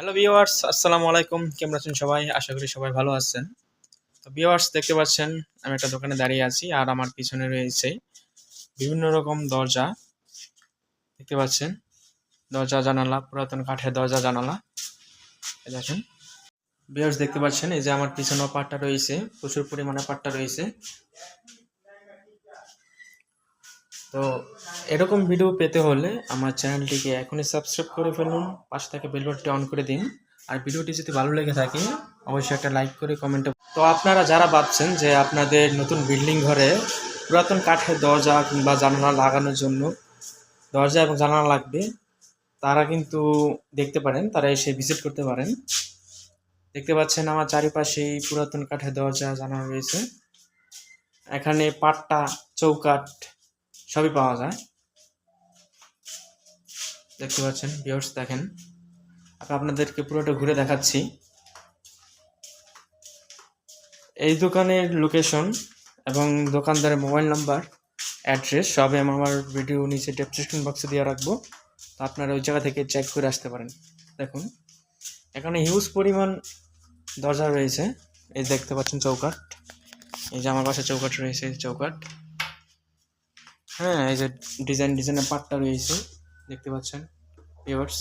Hello viewers, আসসালামু আলাইকুম। কেমন আছেন সবাই? আশা করি সবাই ভালো আছেন। তো ভিউয়ার্স, দেখতে পাচ্ছেন আমি একটা দোকানে দাঁড়িয়ে আছি আর আমার পিছনে রয়েছে বিভিন্ন রকম দরজা। দেখতে পাচ্ছেন দরজা জানালা, পুরাতন কাঠের দরজা জানালা। এই দেখেন ভিউয়ার্স, দেখতে পাচ্ছেন এই যে আমার পিছনে পাটটা রয়েছে, প্রচুর পরিমাণে পাটটা রয়েছে। তো এরকম ভিডিও পেতে হলে আমার চ্যানেলটিকে এখনই সাবস্ক্রাইব করে ফেলুন, পাশে থেকে বেল বাটনটি অন করে দিন। আর ভিডিওটি যদি ভালো লেগে থাকে অবশ্যই একটা লাইক করে কমেন্টে। তো আপনারা যারা ভাবছেন যে আপনাদের নতুন বিল্ডিং ঘরে পুরাতন কাঠের দরজা কিংবা জানালা লাগানোর জন্য দরজা এবং জানালা লাগবে, তারা কিন্তু দেখতে পারেন, তারা এসে ভিজিট করতে পারেন। দেখতে পাচ্ছেন আমার চারিপাশেই পুরাতন কাঠের দরজা জানালা রয়েছে। এখানে পাট্টা, চৌকাঠ সবই পাওয়া যায়। দেখতে পাচ্ছেন ভিউয়ার্স, দেখেন আপনাদেরকে পুরোটা ঘুরে দেখাচ্ছি। এই দোকানের লোকেশন এবং দোকানদারের মোবাইল নাম্বার, অ্যাড্রেস সবই আমি আমার ভিডিও নিচে ডেসক্রিপশন বক্সে দিয়ে রাখবো। তো আপনারা ওই জায়গা থেকে চেক করে আসতে পারেন। দেখুন এখানে হিউজ পরিমাণ দরজা রয়েছে। এই দেখতে পাচ্ছেন চৌকাঠ, এই যে আমার পাশে চৌকাঠ রয়েছে, চৌকাঠ। হ্যাঁ, এই যে ডিজাইনের পাটটা রয়েছে, দেখতে পাচ্ছেন ভিউয়ার্স।